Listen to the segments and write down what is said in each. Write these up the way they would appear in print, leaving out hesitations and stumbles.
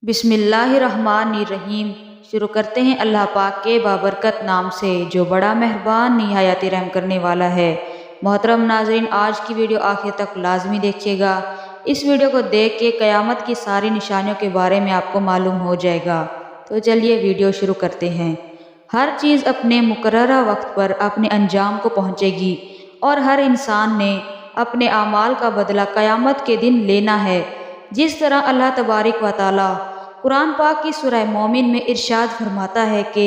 بسم اللہ الرحمن الرحیم۔ شروع کرتے ہیں اللہ پاک کے بابرکت نام سے جو بڑا مہربان نہایت رحم کرنے والا ہے۔ محترم ناظرین، آج کی ویڈیو آخر تک لازمی دیکھیے گا۔ اس ویڈیو کو دیکھ کے قیامت کی ساری نشانیوں کے بارے میں آپ کو معلوم ہو جائے گا۔ تو چلیے ویڈیو شروع کرتے ہیں۔ ہر چیز اپنے مقررہ وقت پر اپنے انجام کو پہنچے گی اور ہر انسان نے اپنے اعمال کا بدلہ قیامت کے دن لینا ہے۔ جس طرح اللہ تبارک و تعالی قرآن پاک کی سورہ مومن میں ارشاد فرماتا ہے کہ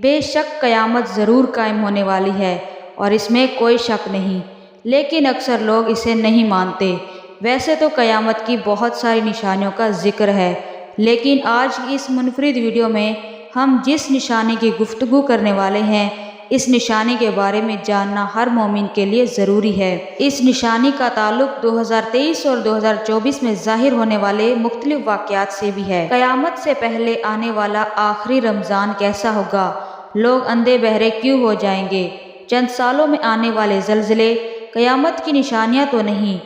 بے شک قیامت ضرور قائم ہونے والی ہے اور اس میں کوئی شک نہیں، لیکن اکثر لوگ اسے نہیں مانتے۔ ویسے تو قیامت کی بہت ساری نشانیوں کا ذکر ہے، لیکن آج کی اس منفرد ویڈیو میں ہم جس نشانی کی گفتگو کرنے والے ہیں، اس نشانی کے بارے میں جاننا ہر مومن کے لیے ضروری ہے۔ اس نشانی کا تعلق 2023 اور 2024 میں ظاہر ہونے والے مختلف واقعات سے بھی ہے۔ قیامت سے پہلے آنے والا آخری رمضان کیسا ہوگا؟ لوگ اندھے بہرے کیوں ہو جائیں گے؟ چند سالوں میں آنے والے زلزلے قیامت کی نشانیاں تو نہیں؟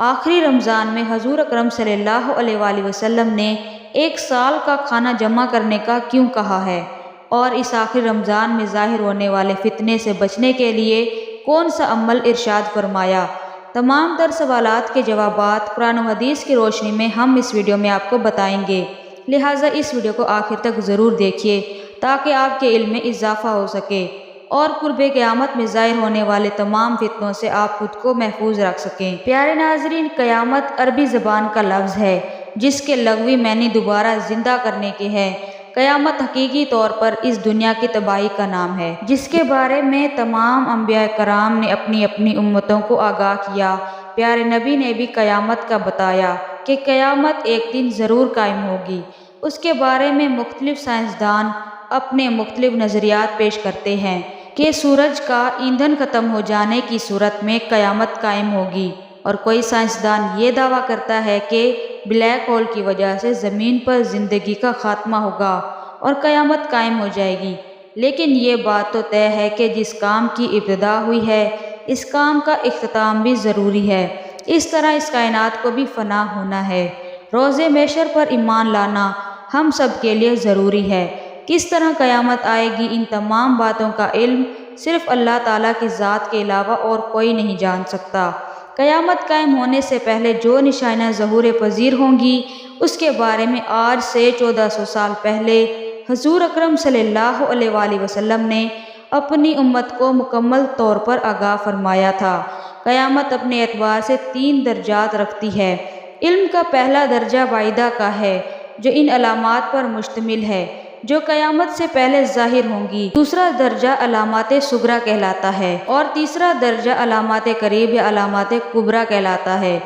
آخری رمضان میں حضور اکرم صلی اللہ علیہ وآلہ وسلم نے ایک سال کا کھانا جمع کرنے کا کیوں کہا ہے؟ اور اس آخری رمضان میں ظاہر ہونے والے فتنے سے بچنے کے لیے کون سا عمل ارشاد فرمایا؟ تمام تر سوالات کے جوابات قرآن و حدیث کی روشنی میں ہم اس ویڈیو میں آپ کو بتائیں گے، لہٰذا اس ویڈیو کو آخر تک ضرور دیکھیے تاکہ آپ کے علم میں اضافہ ہو سکے اور قرب قیامت میں ظاہر ہونے والے تمام فتنوں سے آپ خود کو محفوظ رکھ سکیں۔ پیارے ناظرین، قیامت عربی زبان کا لفظ ہے جس کے لغوی معنی دوبارہ زندہ کرنے کے ہے۔ قیامت حقیقی طور پر اس دنیا کی تباہی کا نام ہے، جس کے بارے میں تمام انبیاء کرام نے اپنی اپنی امتوں کو آگاہ کیا۔ پیارے نبی نے بھی قیامت کا بتایا کہ قیامت ایک دن ضرور قائم ہوگی۔ اس کے بارے میں مختلف سائنسدان اپنے مختلف نظریات پیش کرتے ہیں کہ سورج کا ایندھن ختم ہو جانے کی صورت میں قیامت قائم ہوگی، اور کوئی سائنسدان یہ دعویٰ کرتا ہے کہ بلیک ہول کی وجہ سے زمین پر زندگی کا خاتمہ ہوگا اور قیامت قائم ہو جائے گی۔ لیکن یہ بات تو طے ہے کہ جس کام کی ابتدا ہوئی ہے، اس کام کا اختتام بھی ضروری ہے۔ اس طرح اس کائنات کو بھی فنا ہونا ہے۔ روز محشر پر ایمان لانا ہم سب کے لیے ضروری ہے۔ کس طرح قیامت آئے گی، ان تمام باتوں کا علم صرف اللہ تعالیٰ کی ذات کے علاوہ اور کوئی نہیں جان سکتا۔ قیامت قائم ہونے سے پہلے جو نشانیاں ظہور پذیر ہوں گی، اس کے بارے میں آج سے 1400 سال پہلے حضور اکرم صلی اللہ علیہ وآلہ وسلم نے اپنی امت کو مکمل طور پر آگاہ فرمایا تھا۔ قیامت اپنے اعتبار سے 3 درجات رکھتی ہے۔ علم کا پہلا درجہ بعیدہ کا ہے، جو ان علامات پر مشتمل ہے جو قیامت سے پہلے ظاہر ہوں گی۔ دوسرا درجہ علامات صغریٰ کہلاتا ہے اور تیسرا درجہ علامات قریب یا علامات کبریٰ کہلاتا ہے۔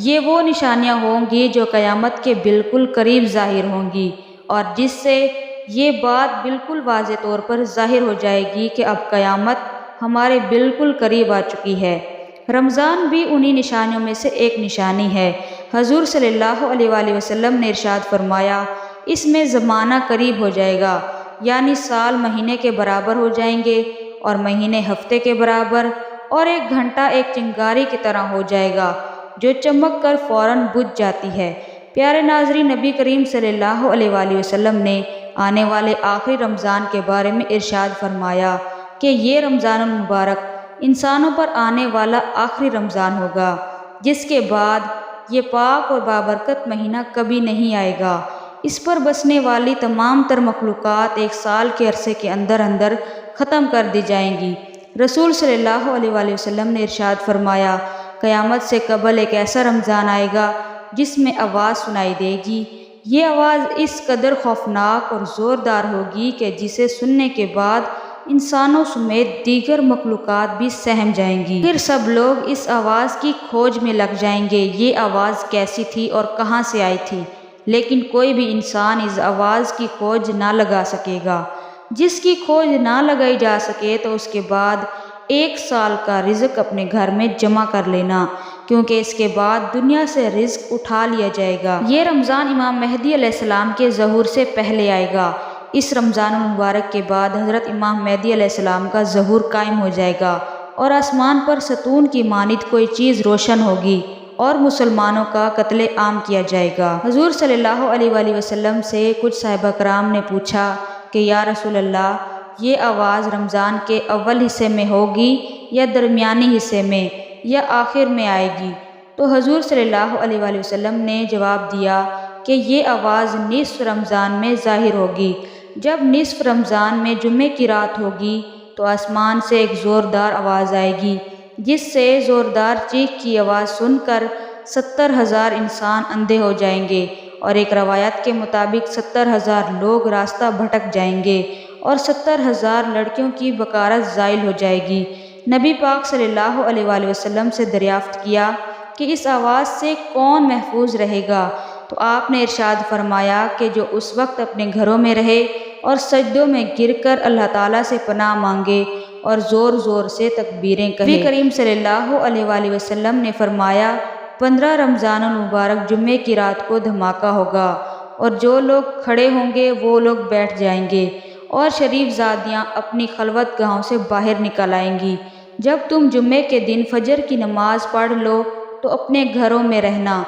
یہ وہ نشانیاں ہوں گی جو قیامت کے بالکل قریب ظاہر ہوں گی اور جس سے یہ بات بالکل واضح طور پر ظاہر ہو جائے گی کہ اب قیامت ہمارے بالکل قریب آ چکی ہے۔ رمضان بھی انہی نشانیوں میں سے ایک نشانی ہے۔ حضور صلی اللہ علیہ وآلہ وسلم نے ارشاد فرمایا، اس میں زمانہ قریب ہو جائے گا، یعنی سال مہینے کے برابر ہو جائیں گے اور مہینے ہفتے کے برابر، اور ایک گھنٹہ ایک چنگاری کی طرح ہو جائے گا جو چمک کر فوراً بجھ جاتی ہے۔ پیارے ناظرین، نبی کریم صلی اللہ علیہ وآلہ وسلم نے آنے والے آخری رمضان کے بارے میں ارشاد فرمایا کہ یہ رمضان المبارک انسانوں پر آنے والا آخری رمضان ہوگا، جس کے بعد یہ پاک اور بابرکت مہینہ کبھی نہیں آئے گا۔ اس پر بسنے والی تمام تر مخلوقات ایک سال کے عرصے کے اندر اندر ختم کر دی جائیں گی۔ رسول صلی اللہ علیہ وآلہ وسلم نے ارشاد فرمایا، قیامت سے قبل ایک ایسا رمضان آئے گا جس میں آواز سنائی دے گی۔ یہ آواز اس قدر خوفناک اور زوردار ہوگی کہ جسے سننے کے بعد انسانوں سمیت دیگر مخلوقات بھی سہم جائیں گی۔ پھر سب لوگ اس آواز کی کھوج میں لگ جائیں گے، یہ آواز کیسی تھی اور کہاں سے آئی تھی، لیکن کوئی بھی انسان اس آواز کی کھوج نہ لگا سکے گا۔ جس کی کھوج نہ لگائی جا سکے تو اس کے بعد 1 سال کا رزق اپنے گھر میں جمع کر لینا، کیونکہ اس کے بعد دنیا سے رزق اٹھا لیا جائے گا۔ یہ رمضان امام مہدی علیہ السلام کے ظہور سے پہلے آئے گا۔ اس رمضان المبارک کے بعد حضرت امام مہدی علیہ السلام کا ظہور قائم ہو جائے گا اور آسمان پر ستون کی مانند کوئی چیز روشن ہوگی اور مسلمانوں کا قتل عام کیا جائے گا۔ حضور صلی اللہ علیہ وآلہ وسلم سے کچھ صحابہ کرام نے پوچھا کہ یا رسول اللہ، یہ آواز رمضان کے اول حصے میں ہوگی یا درمیانی حصے میں یا آخر میں آئے گی؟ تو حضور صلی اللہ علیہ وآلہ وسلم نے جواب دیا کہ یہ آواز نصف رمضان میں ظاہر ہوگی۔ جب نصف رمضان میں جمعے کی رات ہوگی تو آسمان سے ایک زوردار آواز آئے گی، جس سے زوردار چیخ کی آواز سن کر 70,000 انسان اندھے ہو جائیں گے، اور ایک روایت کے مطابق 70,000 لوگ راستہ بھٹک جائیں گے، اور 70,000 لڑکیوں کی بکارت زائل ہو جائے گی۔ نبی پاک صلی اللہ علیہ وآلہ وسلم سے دریافت کیا کہ اس آواز سے کون محفوظ رہے گا؟ تو آپ نے ارشاد فرمایا کہ جو اس وقت اپنے گھروں میں رہے اور سجدوں میں گر کر اللہ تعالیٰ سے پناہ مانگے اور زور زور سے تکبیریں کہے۔ نبی کریم صلی اللہ علیہ وآلہ وسلم نے فرمایا 15 رمضان المبارک جمعے کی رات کو دھماکہ ہوگا، اور جو لوگ کھڑے ہوں گے وہ لوگ بیٹھ جائیں گے، اور شریف زادیاں اپنی خلوت گاہوں سے باہر نکل آئیں گی۔ جب تم جمعے کے دن فجر کی نماز پڑھ لو تو اپنے گھروں میں رہنا،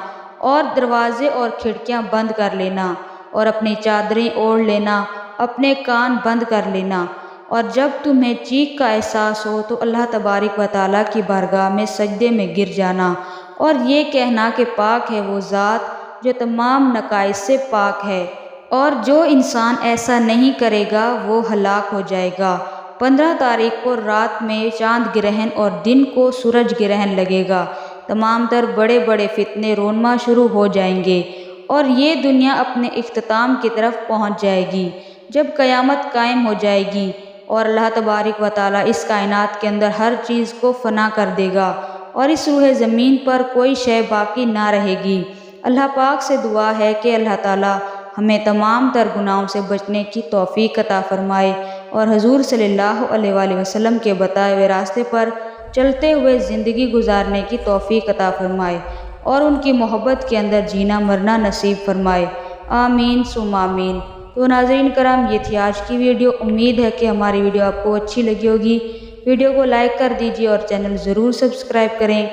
اور دروازے اور کھڑکیاں بند کر لینا، اور اپنی چادریں اوڑھ لینا، اپنے کان بند کر لینا، اور جب تمہیں چیخ کا احساس ہو تو اللہ تبارک و تعالیٰ کی بارگاہ میں سجدے میں گر جانا، اور یہ کہنا کہ پاک ہے وہ ذات جو تمام نقائص سے پاک ہے، اور جو انسان ایسا نہیں کرے گا وہ ہلاک ہو جائے گا۔ 15 تاریخ کو رات میں چاند گرہن اور دن کو سورج گرہن لگے گا۔ تمام تر بڑے بڑے فتنے رونما شروع ہو جائیں گے، اور یہ دنیا اپنے اختتام کی طرف پہنچ جائے گی۔ جب قیامت قائم ہو جائے گی اور اللہ تبارک و تعالیٰ اس کائنات کے اندر ہر چیز کو فنا کر دے گا، اور اس روح زمین پر کوئی شے باقی نہ رہے گی۔ اللہ پاک سے دعا ہے کہ اللہ تعالیٰ ہمیں تمام تر گناہوں سے بچنے کی توفیق عطا فرمائے، اور حضور صلی اللہ علیہ وآلہ وسلم کے بتائے ہوئے راستے پر چلتے ہوئے زندگی گزارنے کی توفیق عطا فرمائے، اور ان کی محبت کے اندر جینا مرنا نصیب فرمائے۔ آمین ثم آمین۔ تو ناظرین کرام، یہ تھی آج کی ویڈیو۔ امید ہے کہ ہماری ویڈیو آپ کو اچھی لگی ہوگی۔ ویڈیو کو لائک کر دیجیے اور چینل ضرور سبسکرائب کریں۔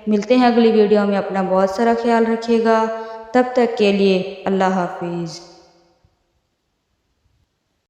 ملتے ہیں اگلی ویڈیو میں، اپنا بہت سارا خیال رکھیے گا۔ تب تک کے لیے اللہ حافظ۔